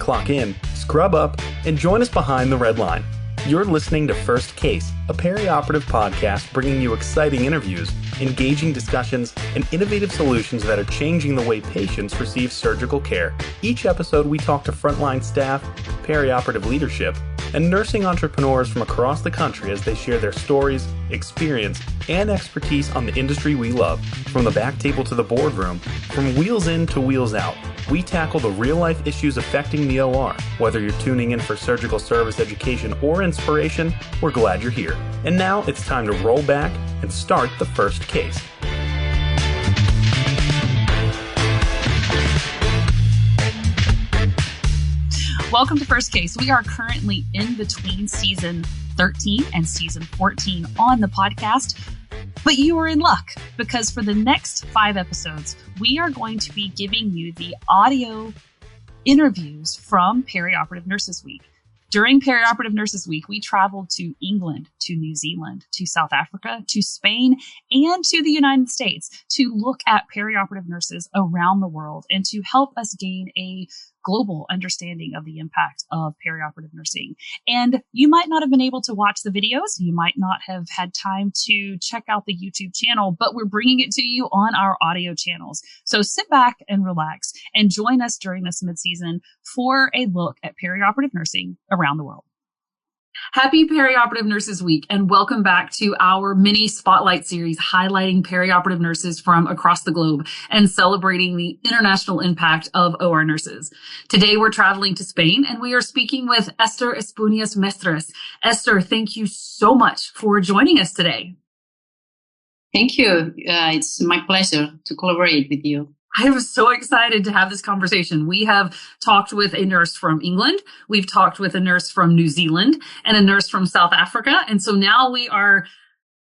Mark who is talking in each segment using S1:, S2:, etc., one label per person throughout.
S1: clock in, scrub up, and join us behind the red line. You're listening to First Case, a perioperative podcast bringing you exciting interviews, engaging discussions, and innovative solutions that are changing the way patients receive surgical care. Each episode, we talk to frontline staff, perioperative leadership, and nursing entrepreneurs from across the country as they share their stories, experience, and expertise on the industry we love. From the back table to the boardroom, from wheels in to wheels out, we tackle the real-life issues affecting the OR. Whether you're tuning in for surgical service education or inspiration, we're glad you're here. And now it's time to roll back and start the first case.
S2: Welcome to First Case. We are currently in between season 13 and season 14 on the podcast, but you are in luck because for the next 5 episodes, we are going to be giving you the audio interviews from Perioperative Nurses Week. During Perioperative Nurses Week, we traveled to England, to New Zealand, to South Africa, to Spain, and to the United States to look at perioperative nurses around the world and to help us gain a global understanding of the impact of perioperative nursing. And you might not have been able to watch the videos. You might not have had time to check out the YouTube channel, but we're bringing it to you on our audio channels. So sit back and relax and join us during this mid-season for a look at perioperative nursing around the world. Happy Perioperative Nurses Week and welcome back to our mini spotlight series highlighting perioperative nurses from across the globe and celebrating the international impact of OR nurses. Today we're traveling to Spain and we are speaking with Esther Espunes Mestres. Esther, thank you so much for joining us today.
S3: Thank you. It's my pleasure to collaborate with you.
S2: I am so excited to have this conversation. We have talked with a nurse from England. We've talked with a nurse from New Zealand and a nurse from South Africa. And so now we are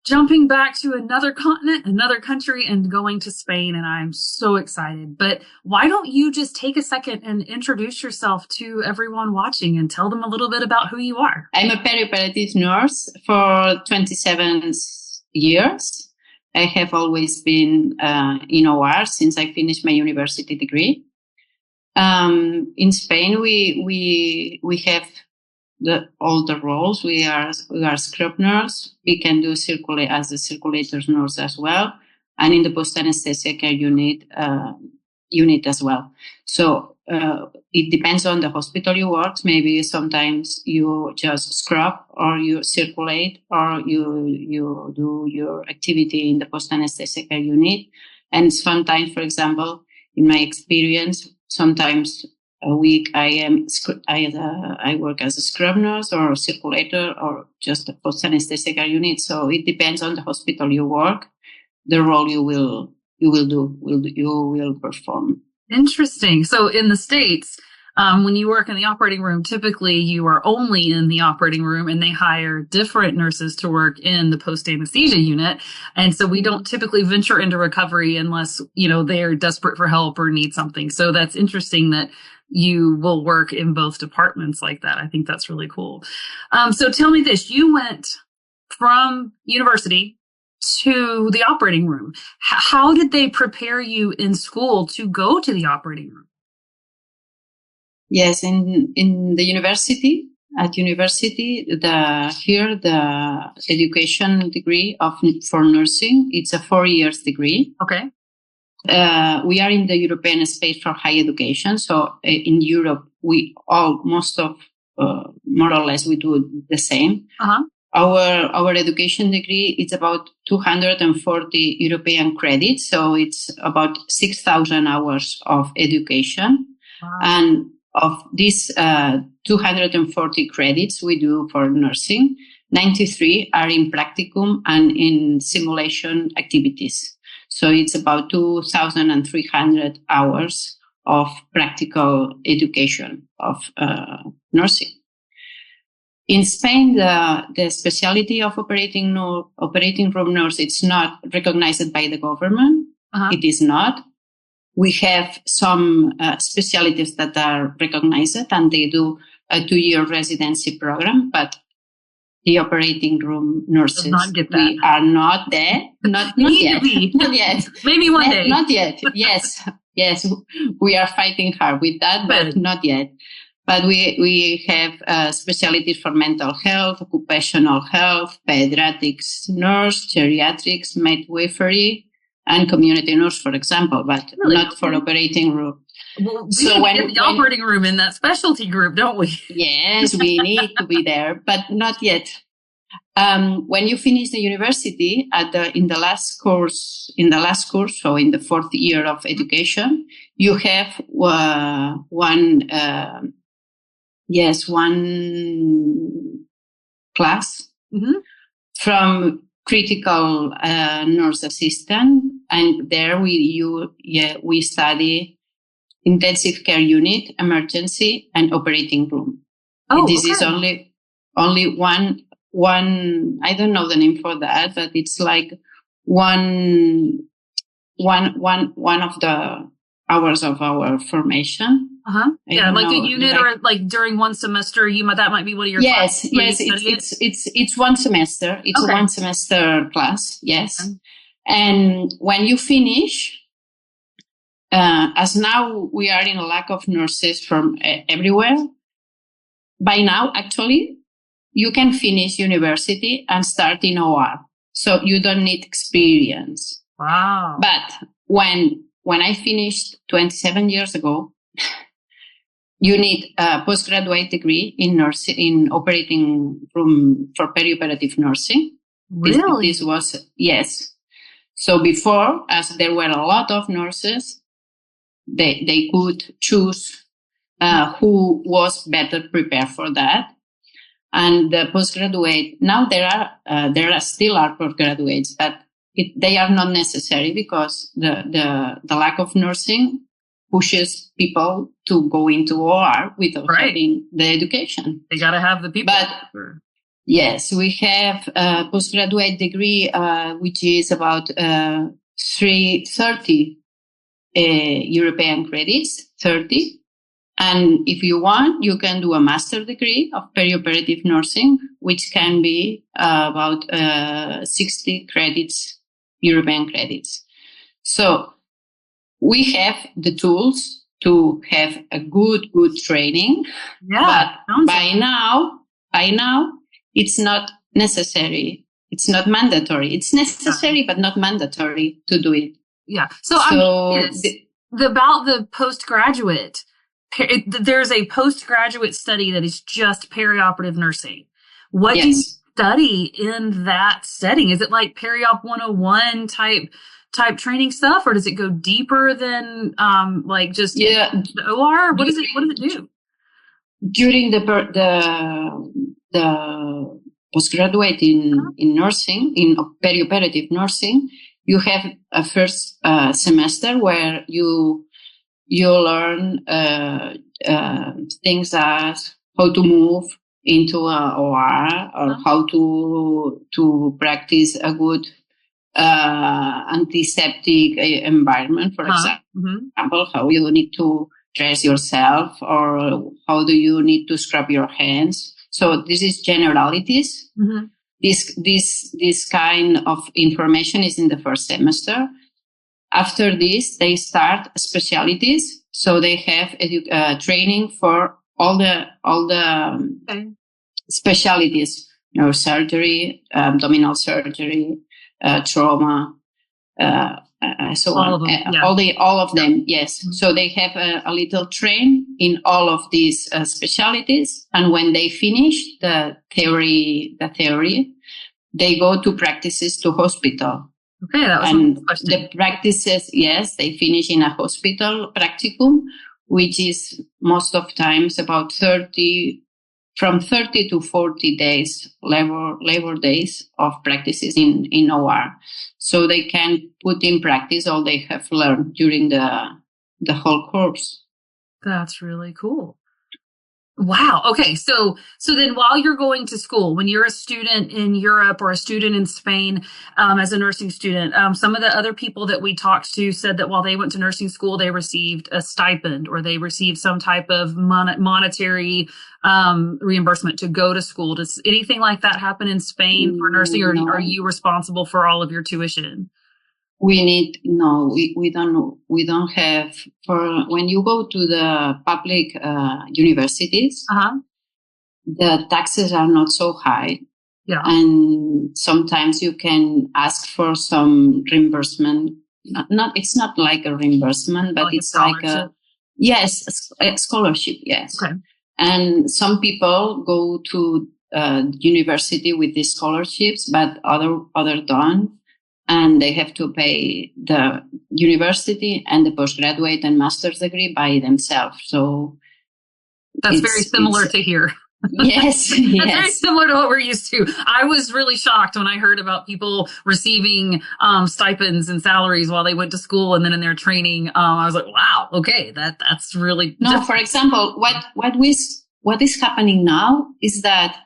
S2: jumping back to another continent, another country, and going to Spain. And I'm so excited. But why don't you just take a second and introduce yourself to everyone watching and tell them a little bit about who you are?
S3: I'm a perioperative nurse for 27 years. I have always been in OR since I finished my university degree. In Spain, we have all the roles. We are scrub nurse. We can do as a circulator nurse as well, and in the post anesthesia care unit as well. So it depends on the hospital you work. Maybe sometimes you just scrub or you circulate or you do your activity in the post anesthesia care unit. And sometimes, for example, in my experience, sometimes a week I work as a scrub nurse or a circulator or just a post anesthesia care unit. So it depends on the hospital you work, the role you will perform.
S2: Interesting. So in the States, when you work in the operating room, typically you are only in the operating room and they hire different nurses to work in the post-anesthesia unit. And so we don't typically venture into recovery unless, they're desperate for help or need something. So that's interesting that you will work in both departments like that. I think that's really cool. So tell me this, you went from university to the operating room. How did they prepare you in school to go to the operating room?
S3: Yes, in the university, the education degree for nursing, it's a 4 years degree.
S2: Okay.
S3: We are in the European space for higher education. So in Europe, most of more or less we do the same.
S2: Uh-huh.
S3: Our education degree is about 240 European credits, so it's about 6,000 hours of education.
S2: Wow.
S3: And of these 240 credits we do for nursing, 93 are in practicum and in simulation activities. So it's about 2,300 hours of practical education of nursing. In Spain, the specialty of operating room nurse, it's not recognized by the government.
S2: Uh-huh.
S3: It is not. We have some specialties that are recognized and they do a 2-year residency program, but the operating room nurses, we are not there. Not yet. Not yet.
S2: Maybe one day.
S3: Not yet. Yes. Yes. We are fighting hard with that, but not yet. But we have specialties for mental health, occupational health, pediatrics nurse, geriatrics, midwifery, and community nurse, for example, but
S2: really?
S3: not for operating room.
S2: Well, we need to get the operating room in that specialty group, don't we?
S3: Yes, we need to be there, but not yet. When you finish the university in the last course, so in the fourth year of education, you have one class from critical nurse assistant, and there we study intensive care unit, emergency, and operating room. Oh, this is only one. I don't know the name for that, but it's like one of the hours of our formation.
S2: Yeah, like a unit, or like during one semester, that might be one of your classes.
S3: It's one semester. It's a one semester class. Yes, and when you finish, as now we are in a lack of nurses from everywhere. By now, actually, you can finish university and start in OR, so you don't need experience.
S2: Wow!
S3: But when I finished 27 years ago, you need a postgraduate degree in nursing, in operating room for perioperative nursing.
S2: Really?
S3: This was, yes. So before, as there were a lot of nurses, they could choose who was better prepared for that. And the postgraduate, now there are still postgraduates, but they are not necessary because the lack of nursing pushes people to go into OR without having the education.
S2: They got to have the people.
S3: But yes, we have a postgraduate degree, which is about 30 European credits, 30. And if you want, you can do a master degree of perioperative nursing, which can be about 60 credits, European credits. So we have the tools to have a good training.
S2: Yeah.
S3: But by now, it's not necessary. It's not mandatory. It's necessary, but not mandatory to do it.
S2: Yeah. So I'm curious about the postgraduate. There's a postgraduate study that is just perioperative nursing. What do you study in that setting? Is it like Periop 101 type training stuff, or does it go deeper than like just the OR? What does it do?
S3: During the postgraduate in nursing, in perioperative nursing, you have a first semester where you learn things as how to move into a OR, or how to practice a good antiseptic environment, for example, how you need to dress yourself, or how do you need to scrub your hands. So this is generalities. This kind of information is in the first semester. After this, they start specialties. So they have training for all the specialties: neurosurgery, abdominal surgery, trauma, so
S2: all
S3: on.
S2: Of them,
S3: All of them, yes. So they have a little train in all of these specialties, and when they finish the theory, they go to practices to hospital.
S2: Okay, that was
S3: and the practices, yes, they finish in a hospital practicum, which is most of times about 30 to 40 days, labor days of practices in OR. So they can put in practice all they have learned during the whole course.
S2: That's really cool. Wow. Okay. So then while you're going to school, when you're a student in Europe or a student in Spain, as a nursing student, some of the other people that we talked to said that while they went to nursing school, they received a stipend, or they received some type of monetary reimbursement to go to school. Does anything like that happen in Spain for nursing, or are you responsible for all of your tuition?
S3: we don't have, for when you go to the public universities, the taxes are not so high.
S2: Yeah.
S3: And sometimes you can ask for some reimbursement. It's not like a reimbursement, but it's like a scholarship. Yes.
S2: Okay.
S3: And some people go to university with these scholarships, but other don't. And they have to pay the university and the postgraduate and master's degree by themselves. So
S2: that's very similar to here.
S3: Yes.
S2: That's very similar to what we're used to. I was really shocked when I heard about people receiving stipends and salaries while they went to school and then in their training. I was like, wow, okay, that's really different.
S3: For example, what is happening now is that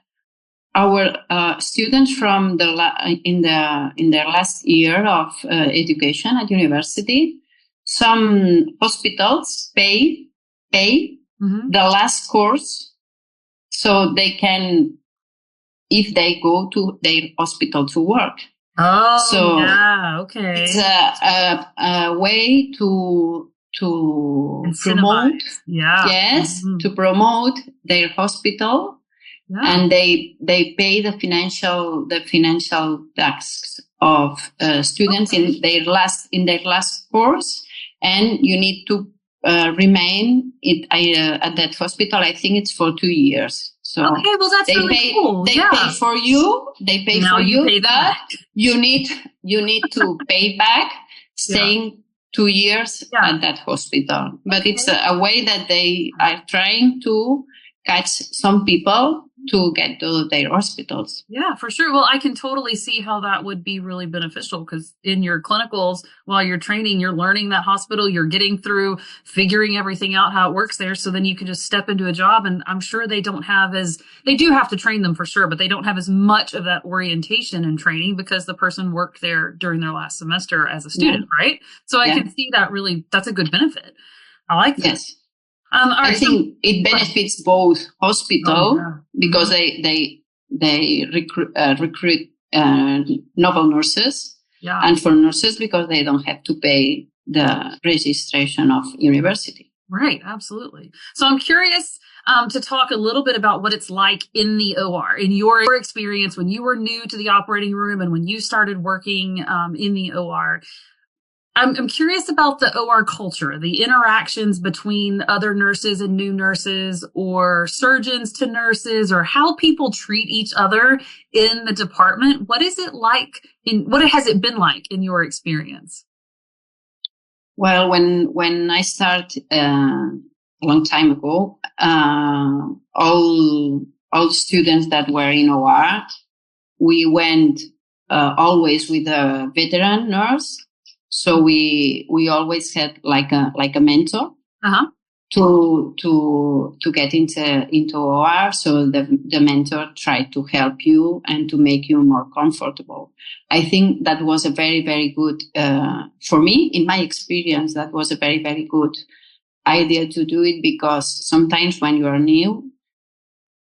S3: our students from in their last year of education at university, some hospitals pay the last course. So they can, if they go to their hospital to work.
S2: Oh,
S3: so
S2: yeah, okay.
S3: It's a way to promote.
S2: Yeah.
S3: Yes, to promote their hospital, and they pay the financial tax of students in their last course, and you need to remain at that hospital. I think it's for 2 years. So
S2: okay, well that's really cool.
S3: They pay for you. They pay
S2: now
S3: for you,
S2: pay
S3: but you need to pay back staying 2 years at that hospital. But it's a way that they are trying to catch some people to get to their hospitals.
S2: Yeah, for sure. Well, I can totally see how that would be really beneficial because in your clinicals, while you're training, you're learning that hospital, you're getting through figuring everything out, how it works there. So then you can just step into a job. And I'm sure they do have to train them for sure, but they don't have as much of that orientation and training because the person worked there during their last semester as a student, right? So I can see that that's a good benefit. I like that.
S3: Yes. I think it benefits both hospital because they recruit novel nurses, and for nurses because they don't have to pay the registration of university.
S2: Right, absolutely. So I'm curious to talk a little bit about what it's like in the OR, in your experience when you were new to the operating room and when you started working in the OR. I'm curious about the OR culture, the interactions between other nurses and new nurses or surgeons to nurses or how people treat each other in the department. What is it like what has it been like in your experience?
S3: Well, when I started a long time ago, all students that were in OR, we went always with a veteran nurse. So we always had like a mentor to get into OR. So the mentor tried to help you and to make you more comfortable. I think that was a very, very good, for me, in my experience, that was a very, very good idea to do it because sometimes when you are new,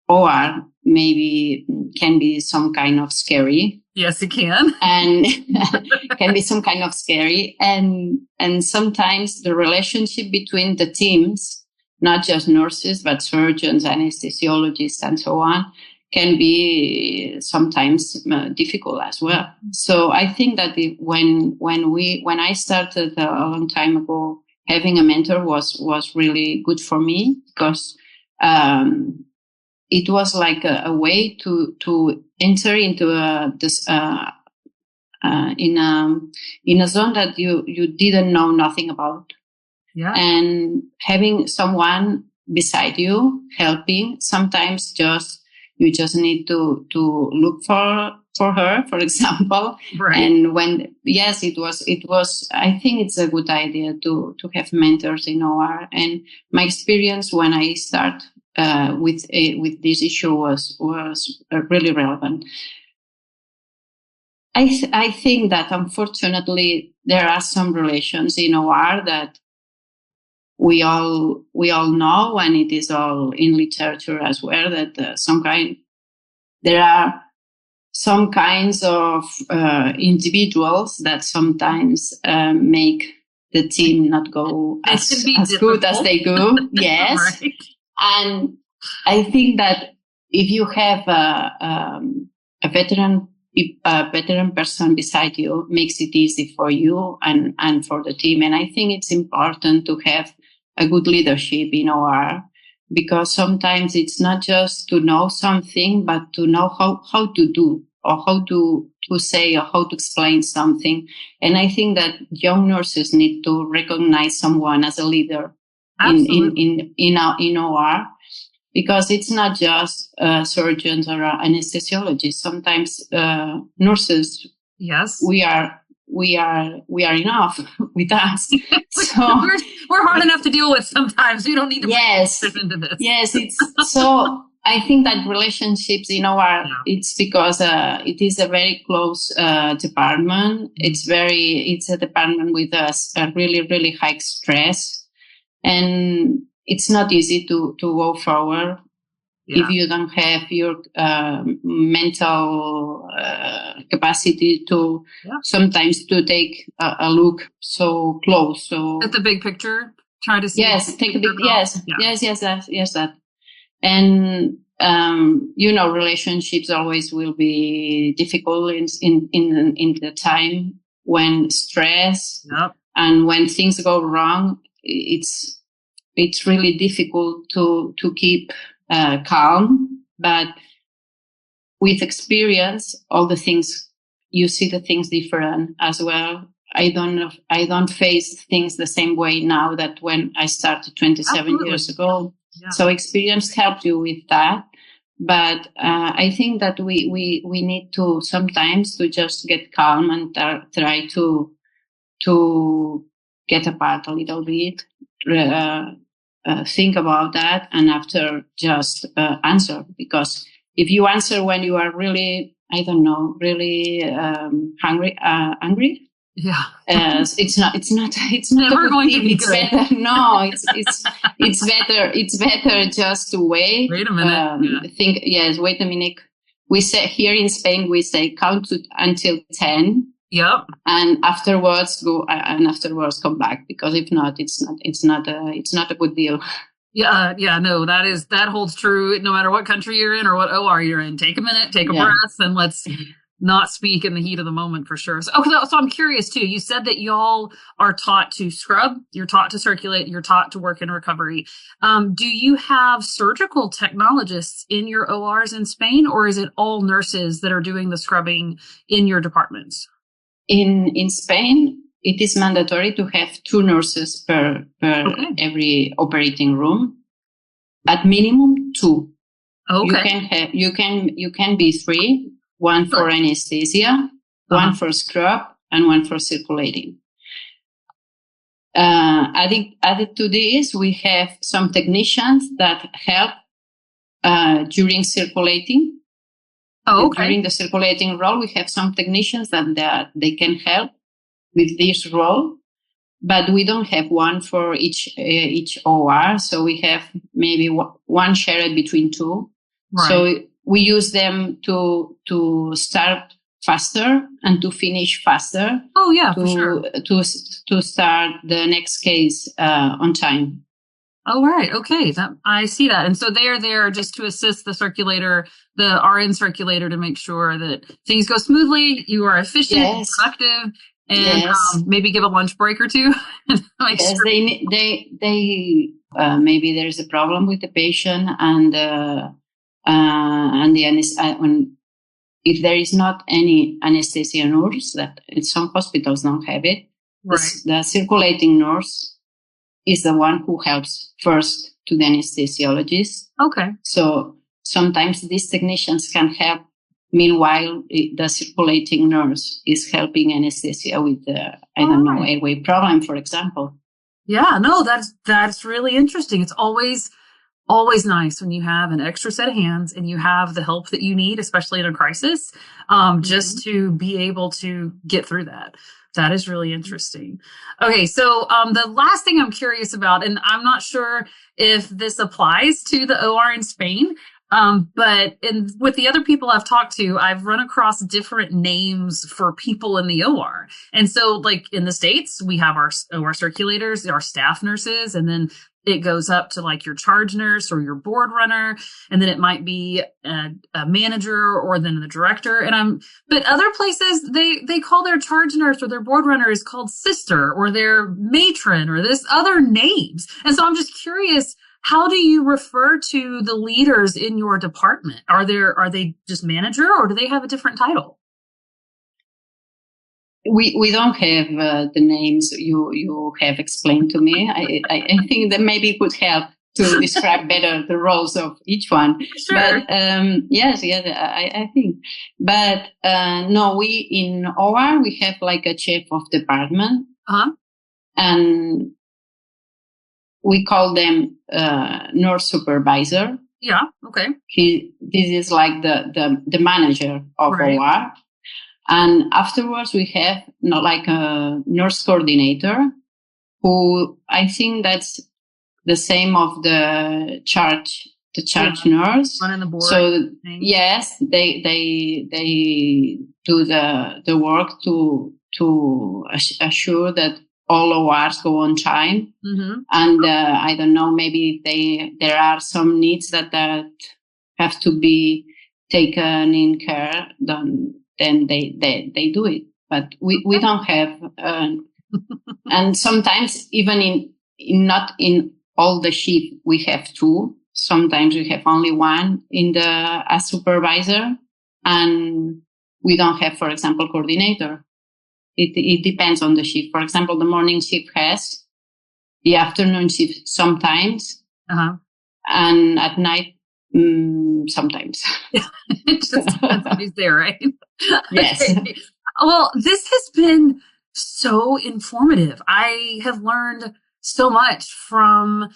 S3: OR maybe can be some kind of scary.
S2: Yes, it can.
S3: And can be some kind of scary. And sometimes the relationship between the teams, not just nurses, but surgeons, anesthesiologists, and so on, can be sometimes difficult as well. So I think that when I started a long time ago, having a mentor was really good for me because, it was like a way to enter into in a zone that you didn't know nothing about.
S2: Yeah.
S3: And having someone beside you helping, sometimes you just need to look for her, for example.
S2: Right.
S3: And it was, I think it's a good idea to have mentors in OR. And my experience when I start with this issue was really relevant. I think that unfortunately there are some relations in OR that we all know, and it is all in literature as well, that there are some kinds of individuals that sometimes make the team not go as good as they go. Yes. Right. And I think that if you have a veteran person beside you, makes it easy for you and for the team. And I think it's important to have a good leadership in OR, because sometimes it's not just to know something, but to know how to do, or how to say, or how to explain something. And I think that young nurses need to recognize someone as a leader in OR, because it's not just surgeons or anesthesiologists. Sometimes nurses,
S2: yes,
S3: we are enough with us. So
S2: we're hard enough to deal with sometimes. We don't need to into this.
S3: Yes, it's so. I think that relationships, it's because it is a very close department. It's a department with a really, really high stress, and it's not easy to go forward if you don't have your mental capacity to sometimes to take a look so close. So
S2: at the big picture, try to see.
S3: Yes, take a big yes, that. And relationships always will be difficult in the time when stress and when things go wrong. It's really difficult to keep calm, but with experience, all the things you see the things different as well. I don't face things the same way now that when I started 27 years ago. Yeah. So experience helped you with that. But I think that we need to sometimes to just get calm and try to get apart a little bit, think about that, and after just answer. Because if you answer when you are really, really angry.
S2: Yeah.
S3: It's not
S2: never going to be
S3: it's
S2: good.
S3: Better. No, it's better just to wait.
S2: Wait a minute.
S3: Wait a minute. We say here in Spain, we say count until 10.
S2: Yep.
S3: And afterwards come back, because if not, it's not a good deal.
S2: Yeah. No, that holds true no matter what country you're in or what OR you're in. Take a minute, take a breath, and let's not speak in the heat of the moment, for sure. So I'm curious too. You said that y'all are taught to scrub, you're taught to circulate, you're taught to work in recovery. Do you have surgical technologists in your ORs in Spain, or is it all nurses that are doing the scrubbing in your departments?
S3: In Spain, it is mandatory to have 2 nurses per every operating room. At minimum 2.
S2: Okay.
S3: You can be 3. 1 for anesthesia, 1 for scrub, and 1 for circulating. Added to this, we have some technicians that help during circulating.
S2: Oh, okay.
S3: During the circulating role, we have some technicians that they can help with this role, but we don't have 1 for each OR. So we have maybe 1 shared between 2.
S2: Right.
S3: So we use them to start faster and to finish faster.
S2: Oh yeah, for sure.
S3: To start the next case on time.
S2: Oh right, okay, I see that. And so they are there just to assist the circulator, the RN circulator, to make sure that things go smoothly, you are efficient, productive, and maybe give a lunch break or 2.
S3: Yes, they maybe there's a problem with the patient and if there is not any anesthesia nurse, that some hospitals don't have it,
S2: right.
S3: The circulating nurse is the one who helps first to the anesthesiologist.
S2: Okay.
S3: So sometimes these technicians can help. Meanwhile, the circulating nurse is helping anesthesia with the airway problem, for example.
S2: Yeah, no, that's really interesting. It's always nice when you have an extra set of hands and you have the help that you need, especially in a crisis, just to be able to get through that. That is really interesting. Okay, so the last thing I'm curious about, and I'm not sure if this applies to the OR in Spain, But with the other people I've talked to, I've run across different names for people in the OR. And so like in the States, we have our OR circulators, our staff nurses, and then it goes up to like your charge nurse or your board runner. And then it might be a manager or then the director. But other places, they call their charge nurse or their board runner is called sister or their matron or this other names. And so I'm just curious, how do you refer to the leaders in your department? Are they just manager or do they have a different title?
S3: We don't have the names you have explained to me. I think that maybe it would help to describe better the roles of each one.
S2: Sure.
S3: But yes, I think. But no, we in OR we have like a chief of department, and we call them nurse supervisor.
S2: Yeah. Okay.
S3: This is like the manager of OR. And afterwards, we have like a nurse coordinator, who I think that's the same of the charge nurse.
S2: One in the board.
S3: So yes, they do the work to assure that all ORs go on time. Mm-hmm. And I don't know, maybe there are some needs that have to be taken in care. Then they do it, but we don't have, and sometimes even not in all the shift, we have two. Sometimes we have only one a supervisor, and we don't have, for example, coordinator. It depends on the shift. For example, the morning shift has, the afternoon shift sometimes, and at night, sometimes.
S2: It just depends on who's there, right?
S3: Yes.
S2: Okay. Well, this has been so informative. I have learned so much from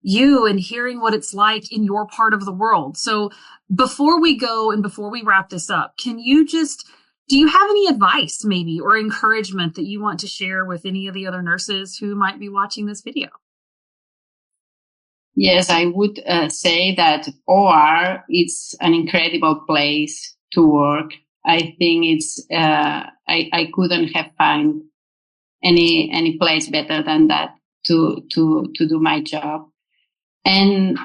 S2: you and hearing what it's like in your part of the world. So before we go and before we wrap this up, do you have any advice maybe or encouragement that you want to share with any of the other nurses who might be watching this video?
S3: Yes, I would say that OR is an incredible place to work. I think it's I couldn't have found any place better than that to do my job. And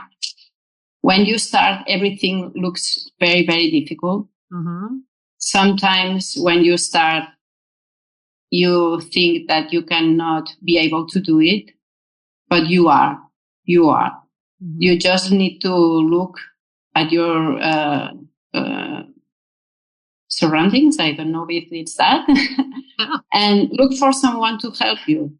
S3: when you start, everything looks very, very difficult. Mm-hmm. Sometimes when you start, you think that you cannot be able to do it, but you are. Mm-hmm. You just need to look at your surroundings. I don't know if it's that. And look for someone to help you.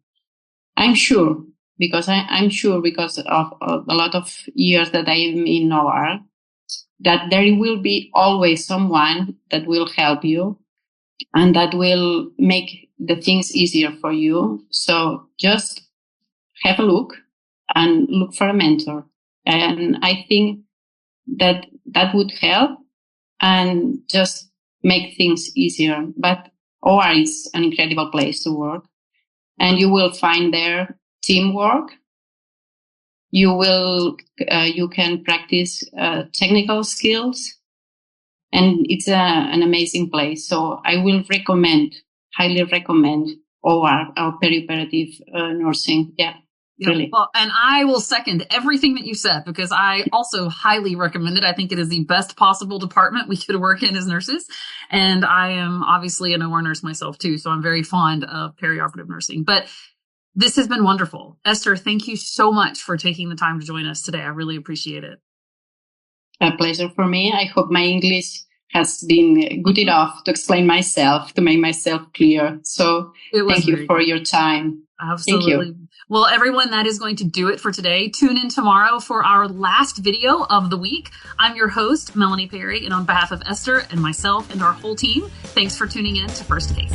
S3: I'm sure, because I'm sure because of a lot of years that I am in OR, that there will be always someone that will help you and that will make the things easier for you. So just have a look and look for a mentor. And I think that would help and just make things easier. But OR is an incredible place to work, and you will find there teamwork. You can practice technical skills, and it's an amazing place. So I will highly recommend OR, our perioperative nursing. Yeah. Really.
S2: Well, and I will second everything that you said, because I also highly recommend it. I think it is the best possible department we could work in as nurses. And I am obviously an OR nurse myself too, so I'm very fond of perioperative nursing. But this has been wonderful. Esther, thank you so much for taking the time to join us today. I really appreciate it.
S3: A pleasure for me. I hope my English has been good enough to explain myself, to make myself clear. So thank you for your time.
S2: Absolutely.
S3: Thank you.
S2: Well, everyone, that is going to do it for today. Tune in tomorrow for our last video of the week. I'm your host, Melanie Perry, and on behalf of Esther and myself and our whole team, thanks for tuning in to First Case.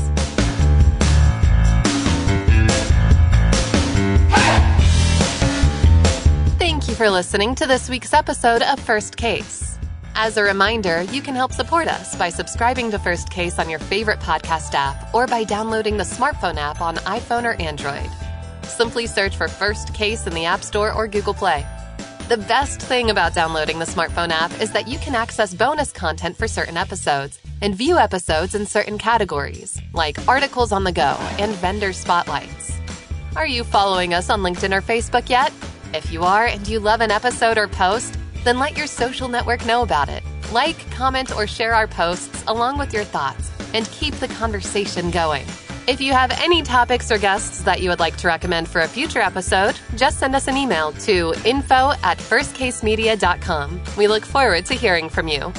S4: Thank you for listening to this week's episode of First Case. As a reminder, you can help support us by subscribing to First Case on your favorite podcast app or by downloading the smartphone app on iPhone or Android. Simply search for First Case in the App Store or Google Play. The best thing about downloading the smartphone app is that you can access bonus content for certain episodes and view episodes in certain categories, like articles on the go and vendor spotlights. Are you following us on LinkedIn or Facebook yet? If you are and you love an episode or post, then let your social network know about it. Like, comment, or share our posts along with your thoughts and keep the conversation going. If you have any topics or guests that you would like to recommend for a future episode, just send us an email to info@firstcasemedia.com. We look forward to hearing from you.